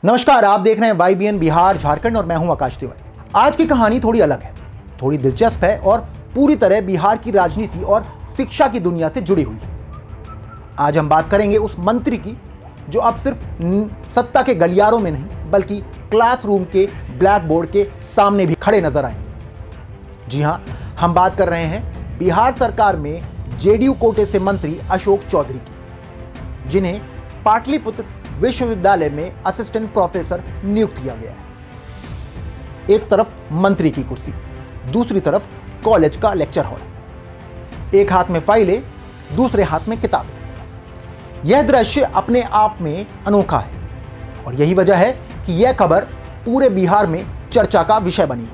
नमस्कार, आप देख रहे हैं YBN बिहार झारखंड और मैं हूं आकाश तिवारी। आज की कहानी थोड़ी अलग है, थोड़ी दिलचस्प है और पूरी तरह बिहार की राजनीति और शिक्षा की दुनिया से जुड़ी हुई है। आज हम बात करेंगे उस मंत्री की जो अब सिर्फ सत्ता के गलियारों में नहीं बल्कि क्लासरूम के ब्लैक बोर्ड के सामने भी खड़े नजर आएंगे। जी हां, हम बात कर रहे हैं बिहार सरकार में जेडीयू कोटे से मंत्री अशोक चौधरी की, जिन्हें पाटलिपुत्र विश्वविद्यालय में असिस्टेंट प्रोफेसर नियुक्त किया गया है। एक तरफ मंत्री की कुर्सी, दूसरी तरफ कॉलेज का लेक्चर हॉल, एक हाथ में फाइलें, दूसरे हाथ में किताबें। यह दृश्य अपने आप में अनोखा है और यही वजह है कि यह खबर पूरे बिहार में चर्चा का विषय बनी है।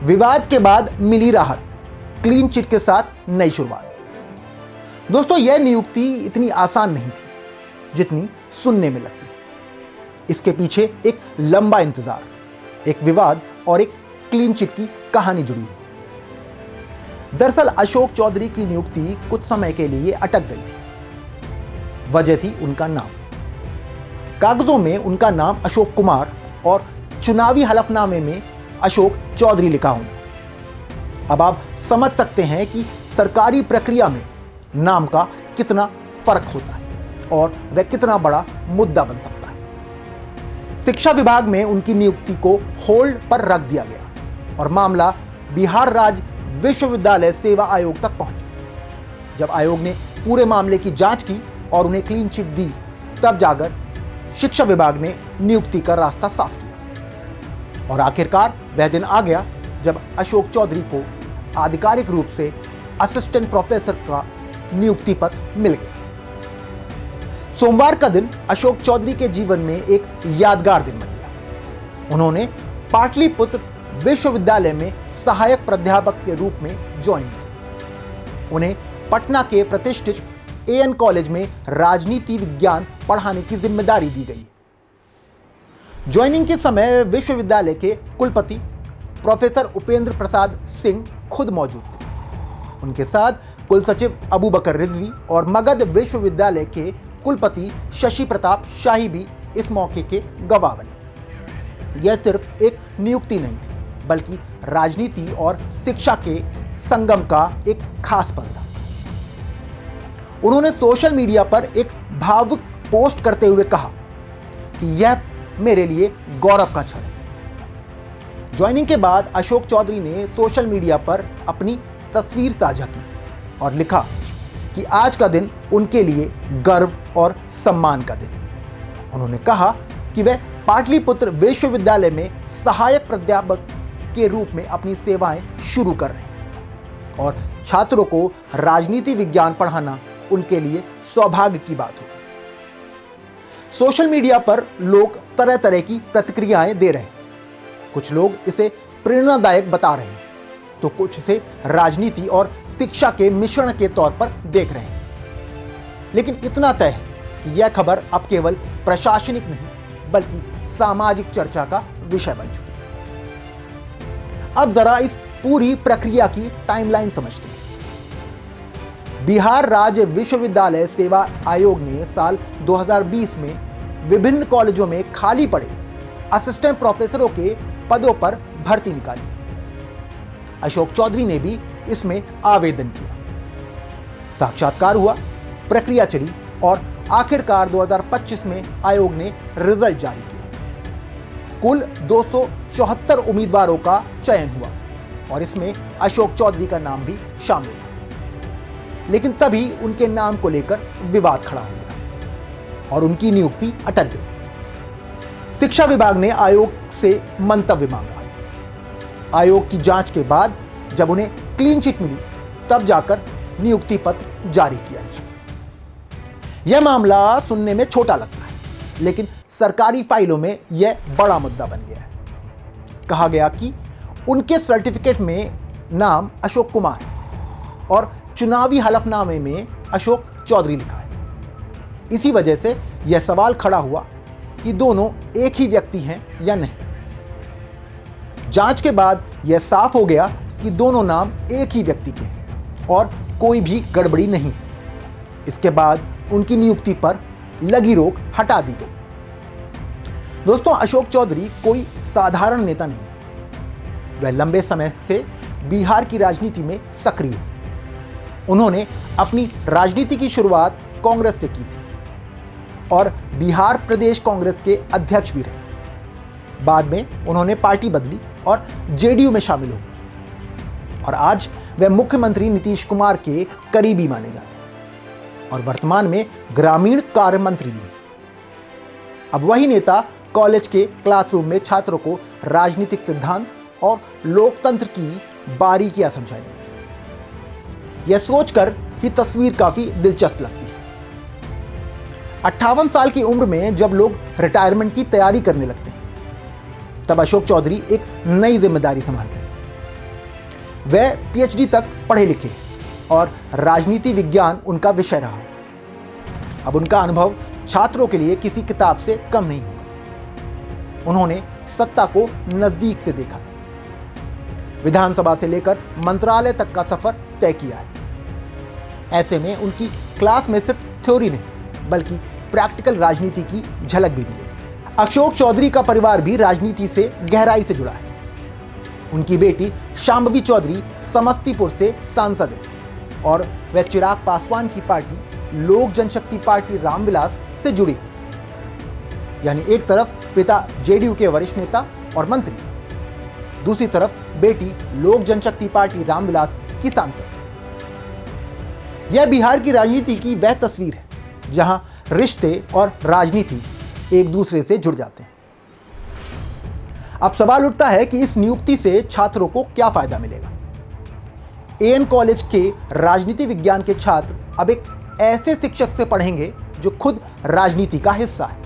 विवाद के बाद मिली राहत, क्लीन चिट के साथ नई शुरुआत। दोस्तों, यह नियुक्ति इतनी आसान नहीं थी जितनी सुनने में लगती। इसके पीछे एक लंबा इंतजार, एक विवाद और एक क्लीन चिट की कहानी जुड़ी है। दरअसल अशोक चौधरी की नियुक्ति कुछ समय के लिए अटक गई थी। वजह थी उनका नाम। कागजों में उनका नाम अशोक कुमार और चुनावी हलफनामे में अशोक चौधरी लिखा होना। अब आप समझ सकते हैं कि सरकारी प्रक्रिया में नाम का कितना फर्क होता है और वह कितना बड़ा मुद्दा बन सकता है। शिक्षा विभाग में उनकी नियुक्ति को होल्ड पर रख दिया गया और मामला बिहार राज्य विश्वविद्यालय सेवा आयोग तक पहुंचा। जब आयोग ने पूरे मामले की जांच की और उन्हें क्लीन चिट दी, तब जाकर शिक्षा विभाग ने नियुक्ति का रास्ता साफ किया। और आखिरकार वह दिन आ गया जब अशोक चौधरी को आधिकारिक रूप से असिस्टेंट प्रोफेसर का नियुक्ति पत्र मिल गया। सोमवार का दिन अशोक चौधरी के जीवन में एक यादगार दिन बन गया। उन्होंने पाटलिपुत्र विश्वविद्यालय में सहायक प्राध्यापक के रूप में ज्वाइन किया। उन्हें पटना के प्रतिष्ठित AN कॉलेज में राजनीति विज्ञान पढ़ाने की जिम्मेदारी दी गई। ज्वाइनिंग के समय विश्वविद्यालय के कुलपति प्रोफेसर उपेंद्र प्रसाद सिंह खुद मौजूद थे। उनके साथ कुलसचिव अबू बकर रिजवी और मगध विश्वविद्यालय के कुलपति शशि प्रताप शाही भी इस मौके के गवाह बने। यह सिर्फ एक नियुक्ति नहीं थी बल्कि राजनीति और शिक्षा के संगम का एक खास पल था। उन्होंने सोशल मीडिया पर एक भावुक पोस्ट करते हुए कहा कि यह मेरे लिए गौरव का क्षण है। ज्वाइनिंग के बाद अशोक चौधरी ने सोशल मीडिया पर अपनी तस्वीर साझा की और लिखा कि आज का दिन उनके लिए गर्व और सम्मान का दिन। उन्होंने कहा कि वह पाटलिपुत्र विश्वविद्यालय में सहायक प्राध्यापक के रूप में अपनी सेवाएं शुरू कर रहे हैं और छात्रों को राजनीति विज्ञान पढ़ाना उनके लिए सौभाग्य की बात होगी। सोशल मीडिया पर लोग तरह तरह की प्रतिक्रियाएं दे रहे हैं। कुछ लोग इसे प्रेरणादायक बता रहे हैं तो कुछ इसे राजनीति और शिक्षा के मिश्रण के तौर पर देख रहे हैं। लेकिन इतना तय है कि यह खबर अब केवल प्रशासनिक नहीं बल्कि सामाजिक चर्चा का विषय बन चुकी है। अब जरा इस पूरी प्रक्रिया की टाइमलाइन समझते हैं। बिहार राज्य विश्वविद्यालय सेवा आयोग ने साल 2020 में विभिन्न कॉलेजों में खाली पड़े असिस्टेंट प्रोफेसरों के पदों पर भर्ती निकाली। अशोक चौधरी ने भी इसमें आवेदन किया। साक्षात्कार हुआ, प्रक्रिया चली और आखिरकार 2025 में आयोग ने रिजल्ट जारी किया। कुल 274 उम्मीदवारों का चयन हुआ और इसमें अशोक चौधरी का नाम भी शामिल हुआ। लेकिन तभी उनके नाम को लेकर विवाद खड़ा हो गया और उनकी नियुक्ति अटक गई। शिक्षा विभाग ने आयोग से मंतव्य मांगा। आयोग की जांच के बाद जब उन्हें क्लीन चिट मिली, तब जाकर नियुक्ति पत्र जारी किया। यह मामला सुनने में छोटा लगता है, लेकिन सरकारी फाइलों में यह बड़ा मुद्दा बन गया है। कहा गया कि उनके सर्टिफिकेट में नाम अशोक कुमार है और चुनावी हलफनामे में अशोक चौधरी लिखा है। इसी वजह से यह सवाल खड़ा हुआ कि दोनों एक ही व्यक्ति हैं या नहीं। जांच के बाद यह साफ हो गया कि दोनों नाम एक ही व्यक्ति के हैं और कोई भी गड़बड़ी नहीं। इसके बाद उनकी नियुक्ति पर लगी रोक हटा दी गई। दोस्तों, अशोक चौधरी कोई साधारण नेता नहीं है। वह लंबे समय से बिहार की राजनीति में सक्रिय है। उन्होंने अपनी राजनीति की शुरुआत कांग्रेस से की थी और बिहार प्रदेश कांग्रेस के अध्यक्ष भी रहे। बाद में उन्होंने पार्टी बदली और जेडीयू में शामिल हो गए और आज वे मुख्यमंत्री नीतीश कुमार के करीबी माने जाते हैं और वर्तमान में ग्रामीण कार्य मंत्री भी हैं। अब वही नेता कॉलेज के क्लासरूम में छात्रों को राजनीतिक सिद्धांत और लोकतंत्र की बारीकियां समझाएंगे। यह सोचकर ही तस्वीर काफी दिलचस्प लगती है। 58 साल की उम्र में जब लोग रिटायरमेंट की तैयारी करने लगते हैं, तब अशोक चौधरी एक नई जिम्मेदारी संभाल रहे हैं। वह पीएचडी तक पढ़े लिखे और राजनीति विज्ञान उनका विषय रहा है। अब उनका अनुभव छात्रों के लिए किसी किताब से कम नहीं होगा। उन्होंने सत्ता को नजदीक से देखा है, विधानसभा से लेकर मंत्रालय तक का सफर तय किया है। ऐसे में उनकी क्लास में सिर्फ थ्योरी नहीं बल्कि प्रैक्टिकल राजनीति की झलक भी मिलेगी। अशोक चौधरी का परिवार भी राजनीति से गहराई से जुड़ा है। उनकी बेटी शांभवी चौधरी समस्तीपुर से सांसद है और वह चिराग पासवान की पार्टी लोक जनशक्ति पार्टी रामविलास से जुड़ी। यानी एक तरफ पिता जेडीयू के वरिष्ठ नेता और मंत्री, दूसरी तरफ बेटी लोक जनशक्ति पार्टी रामविलास की सांसद। यह बिहार की राजनीति की वह तस्वीर है जहां रिश्ते और राजनीति एक दूसरे से जुड़ जाते हैं। अब सवाल उठता है कि इस नियुक्ति से छात्रों को क्या फायदा मिलेगा। एएन कॉलेज के राजनीति विज्ञान के छात्र अब एक ऐसे शिक्षक से पढ़ेंगे जो खुद राजनीति का हिस्सा है।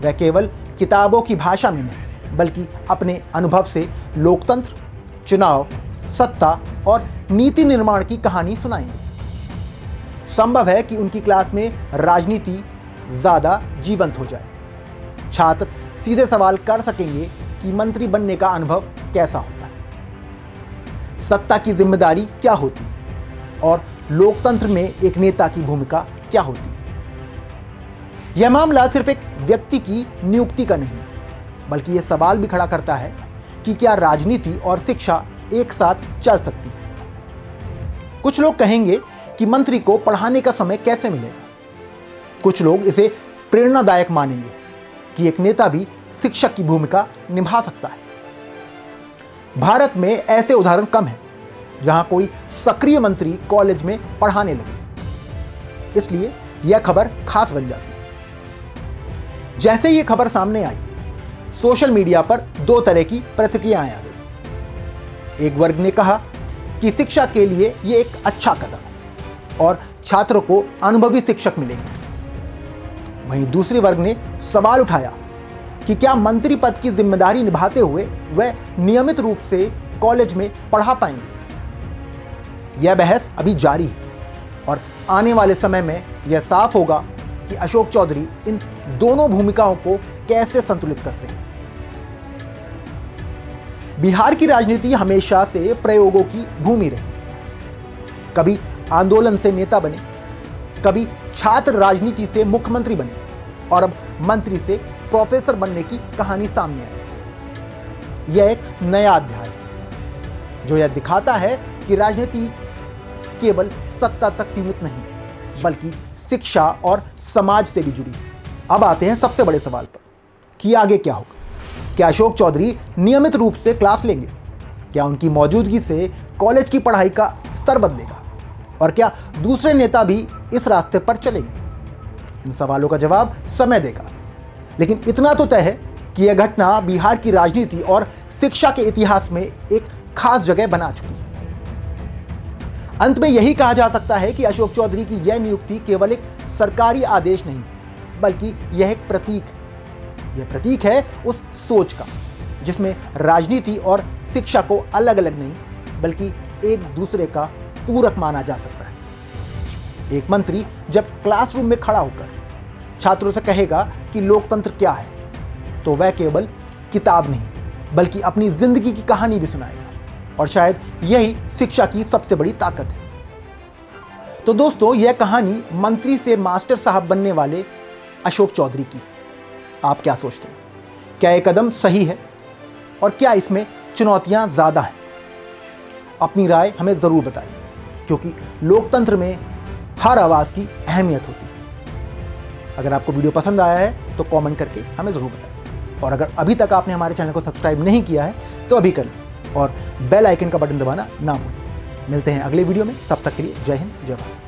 वह केवल किताबों की भाषा में नहीं बल्कि अपने अनुभव से लोकतंत्र, चुनाव, सत्ता और नीति निर्माण की कहानी सुनाएंगे। संभव है कि उनकी क्लास में राजनीति ज्यादा जीवंत हो जाए। छात्र सीधे सवाल कर सकेंगे कि मंत्री बनने का अनुभव कैसा होता है, सत्ता की जिम्मेदारी क्या होती है और लोकतंत्र में एक नेता की भूमिका क्या होती है। यह मामला सिर्फ एक व्यक्ति की नियुक्ति का नहीं बल्कि यह सवाल भी खड़ा करता है कि क्या राजनीति और शिक्षा एक साथ चल सकती है। कुछ लोग कहेंगे कि मंत्री को पढ़ाने का समय कैसे मिलेगा। कुछ लोग इसे प्रेरणादायक मानेंगे कि एक नेता भी शिक्षक की भूमिका निभा सकता है। भारत में ऐसे उदाहरण कम हैं जहां कोई सक्रिय मंत्री कॉलेज में पढ़ाने लगे, इसलिए यह खबर खास बन जाती है। जैसे ये खबर सामने आई, सोशल मीडिया पर दो तरह की प्रतिक्रियाएं आ गई। एक वर्ग ने कहा कि शिक्षा के लिए यह एक अच्छा कदम है और छात्रों को अनुभवी शिक्षक मिलेंगे। वहीं दूसरे वर्ग ने सवाल उठाया कि क्या मंत्री पद की जिम्मेदारी निभाते हुए वह नियमित रूप से कॉलेज में पढ़ा पाएंगे। यह बहस अभी जारी है और आने वाले समय में यह साफ होगा कि अशोक चौधरी इन दोनों भूमिकाओं को कैसे संतुलित करते हैं। बिहार की राजनीति हमेशा से प्रयोगों की भूमि रही। कभी आंदोलन से नेता बने, कभी छात्र राजनीति से मुख्यमंत्री बने और अब मंत्री से प्रोफेसर बनने की कहानी सामने आई। यह एक नया अध्याय है जो यह दिखाता है कि राजनीति केवल सत्ता तक सीमित नहीं बल्कि शिक्षा और समाज से भी जुड़ी है। अब आते हैं सबसे बड़े सवाल पर कि आगे क्या होगा। क्या अशोक चौधरी नियमित रूप से क्लास लेंगे? क्या उनकी मौजूदगी से कॉलेज की पढ़ाई का स्तर बदलेगा? और क्या दूसरे नेता भी इस रास्ते पर चलेंगे? इन सवालों का जवाब समय देगा, लेकिन इतना तो तय है कि यह घटना बिहार की राजनीति और शिक्षा के इतिहास में एक खास जगह बना चुकी है। अंत में यही कहा जा सकता है कि अशोक चौधरी की यह नियुक्ति केवल एक सरकारी आदेश नहीं बल्कि यह एक प्रतीक है। यह प्रतीक है उस सोच का जिसमें राजनीति और शिक्षा को अलग अलग नहीं बल्कि एक दूसरे का पूरक माना जा सकता है। एक मंत्री जब क्लासरूम में खड़ा होकर छात्रों से कहेगा कि लोकतंत्र क्या है, तो वह केवल किताब नहीं बल्कि अपनी जिंदगी की कहानी भी सुनाएगा और शायद यही शिक्षा की सबसे बड़ी ताकत है। तो दोस्तों, यह कहानी मंत्री से मास्टर साहब बनने वाले अशोक चौधरी की। आप क्या सोचते हैं? क्या ये कदम सही है और क्या इसमें चुनौतियां ज़्यादा हैं? अपनी राय हमें ज़रूर बताइए, क्योंकि लोकतंत्र में हर आवाज़ की अहमियत होती है। अगर आपको वीडियो पसंद आया है तो कमेंट करके हमें ज़रूर बताएं, और अगर अभी तक आपने हमारे चैनल को सब्सक्राइब नहीं किया है तो अभी कर लें और बेल आइकन का बटन दबाना ना भूलें। मिलते हैं अगले वीडियो में, तब तक के लिए जय हिंद, जय भारत।